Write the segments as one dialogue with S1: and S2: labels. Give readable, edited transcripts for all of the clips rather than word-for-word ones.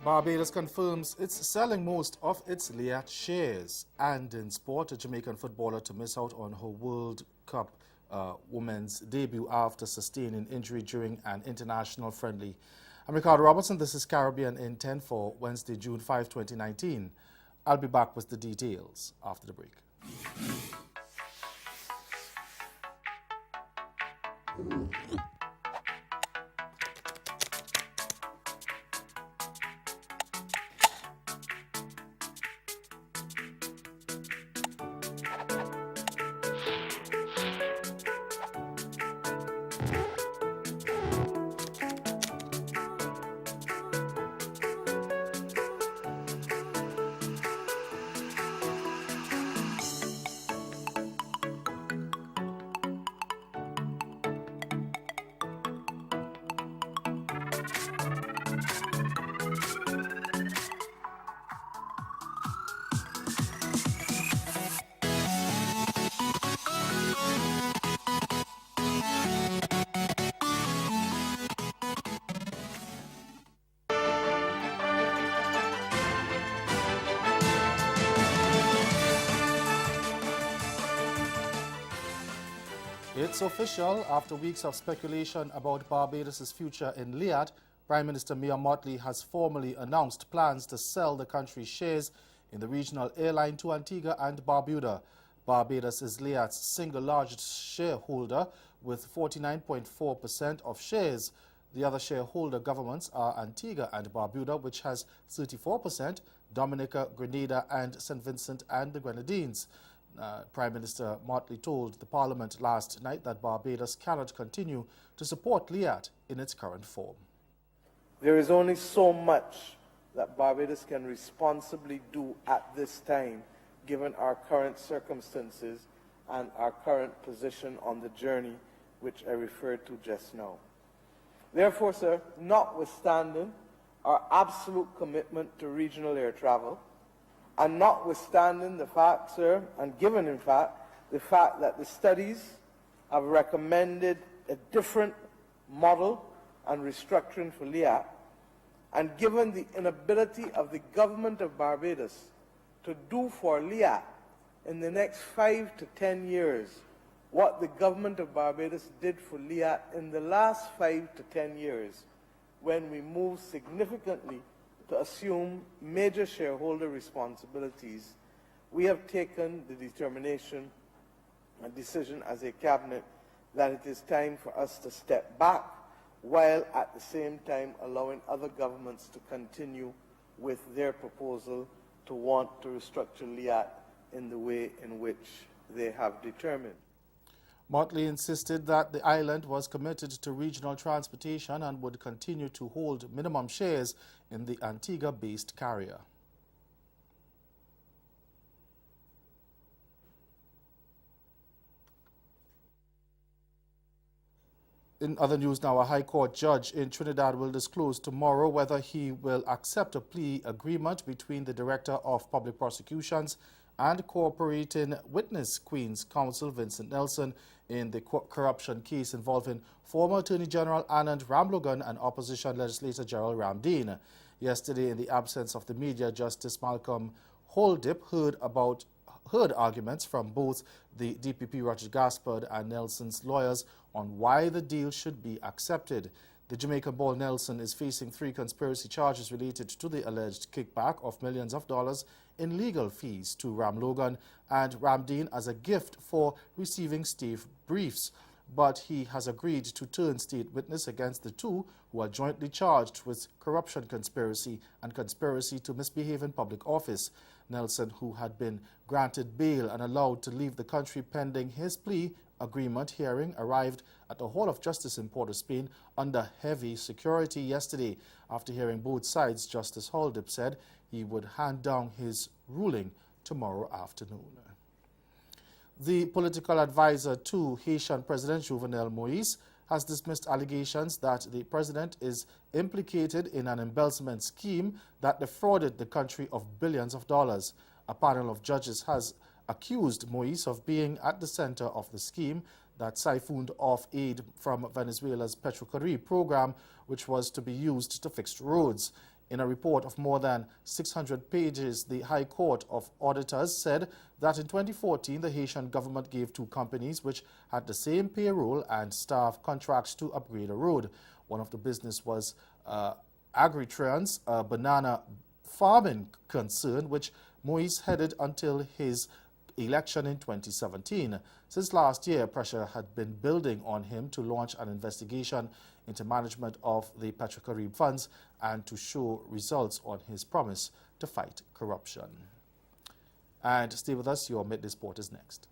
S1: Barbados confirms it's selling most of its Liat shares. And in sport, a Jamaican footballer to miss out on her World Cup women's debut after sustaining injury during an international friendly. I'm Ricardo Robertson. This is Caribbean in 10 for Wednesday, June 5, 2019. I'll be back with the details after the break. It's official. After weeks of speculation about Barbados' future in Liat, Prime Minister Mia Mottley has formally announced plans to sell the country's shares in the regional airline to Antigua and Barbuda. Barbados is Liat's single largest shareholder with 49.4% of shares. The other shareholder governments are Antigua and Barbuda, which has 34%, Dominica, Grenada and St. Vincent and the Grenadines. Prime Minister Mottley told the Parliament last night that Barbados cannot continue to support Liat in its current form.
S2: There is only so much that Barbados can responsibly do at this time, given our current circumstances and our current position on the journey which I referred to just now. Therefore, sir, notwithstanding our absolute commitment to regional air travel, and notwithstanding the fact, sir, and given in fact, the fact that the studies have recommended a different model and restructuring for Liat, and given the inability of the government of Barbados to do for Liat in the next 5 to 10 years what the government of Barbados did for Liat in the last 5 to 10 years, when we moved significantly to assume major shareholder responsibilities, we have taken the determination and decision as a cabinet that it is time for us to step back, while at the same time allowing other governments to continue with their proposal to want to restructure Liat in the way in which they have determined.
S1: Mottley insisted that the island was committed to regional transportation and would continue to hold minimum shares in the Antigua-based carrier. In other news now, a High Court judge in Trinidad will disclose tomorrow whether he will accept a plea agreement between the Director of Public Prosecutions and cooperating witness Queen's Counsel Vincent Nelson in the corruption case involving former Attorney General Anand Ramlogan and opposition legislator Gerald Ramdeen. Yesterday, in the absence of the media, Justice Malcolm Holdip heard arguments from both the DPP Roger Gaspard and Nelson's lawyers on why the deal should be accepted. The Jamaican-born Nelson is facing 3 conspiracy charges related to the alleged kickback of millions of dollars in legal fees to Ramlogan and Ramdeen as a gift for receiving state briefs. But he has agreed to turn state witness against the two who are jointly charged with corruption conspiracy and conspiracy to misbehave in public office. Nelson, who had been granted bail and allowed to leave the country pending his plea agreement hearing, arrived at the Hall of Justice in Port-of-Spain under heavy security yesterday. After hearing both sides, Justice Holdip said he would hand down his ruling tomorrow afternoon. The political advisor to Haitian President Jovenel Moïse has dismissed allegations that the president is implicated in an embezzlement scheme that defrauded the country of billions of dollars. A panel of judges has accused Moïse of being at the center of the scheme that siphoned off aid from Venezuela's Petrocaribe program, which was to be used to fix roads. In a report of more than 600 pages, the High Court of Auditors said that in 2014, the Haitian government gave 2 companies which had the same payroll and staff contracts to upgrade a road. One of the business was Agritrans, a banana farming concern, which Moise headed until his election in 2017. Since last year, pressure had been building on him to launch an investigation into management of the Petrocarib funds and to show results on his promise to fight corruption. And stay with us, your Midday Sport is next.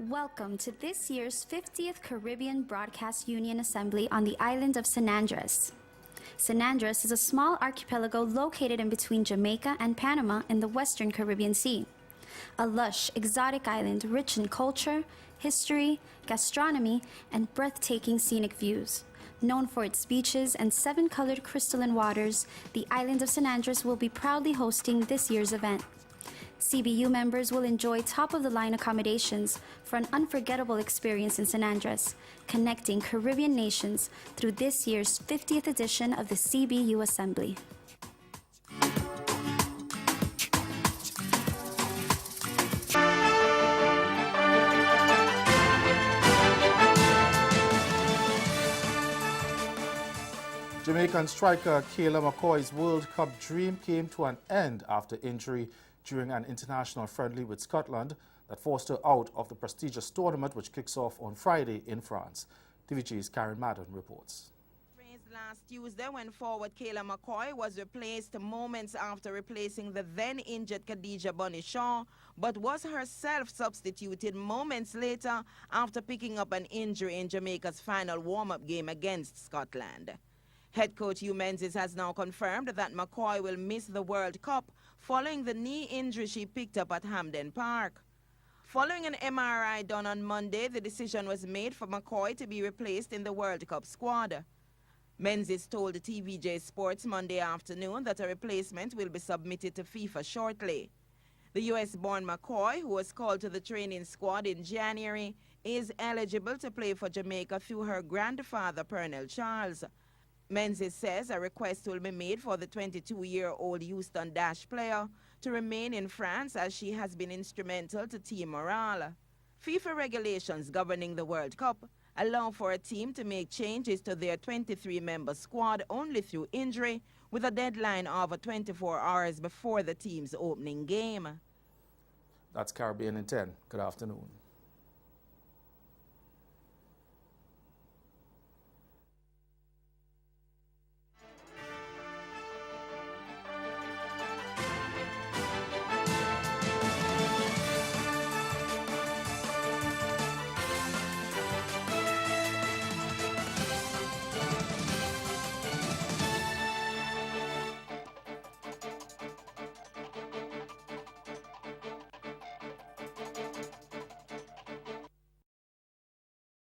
S3: Welcome to this year's 50th Caribbean Broadcast Union Assembly on the island of San Andres. San Andres is a small archipelago located in between Jamaica and Panama in the western Caribbean Sea. A lush, exotic island rich in culture, history, gastronomy, and breathtaking scenic views. Known for its beaches and 7-colored crystalline waters, the island of San Andres will be proudly hosting this year's event. CBU members will enjoy top-of-the-line accommodations for an unforgettable experience in San Andres, connecting Caribbean nations through this year's 50th edition of the CBU Assembly.
S1: Jamaican striker Kayla McCoy's World Cup dream came to an end after injury during an international friendly with Scotland that forced her out of the prestigious tournament, which kicks off on Friday in France. TVG's Karen Madden reports.
S4: Last Tuesday when forward Kayla McCoy was replaced moments after replacing the then injured Khadija Bonishaw, but was herself substituted moments later after picking up an injury in Jamaica's final warm-up game against Scotland. Head coach Hugh Menzies has now confirmed that McCoy will miss the World Cup following the knee injury she picked up at Hampden Park. Following an MRI done on Monday, the decision was made for McCoy to be replaced in the World Cup squad. Menzies told TVJ Sports Monday afternoon that a replacement will be submitted to FIFA shortly. The US-born McCoy, who was called to the training squad in January, is eligible to play for Jamaica through her grandfather, Pernell Charles. Menzies says a request will be made for the 22-year-old Houston Dash player to remain in France as she has been instrumental to team morale. FIFA regulations governing the World Cup allow for a team to make changes to their 23-member squad only through injury, with a deadline of 24 hours before the team's opening game.
S1: That's Caribbean in 10. Good afternoon.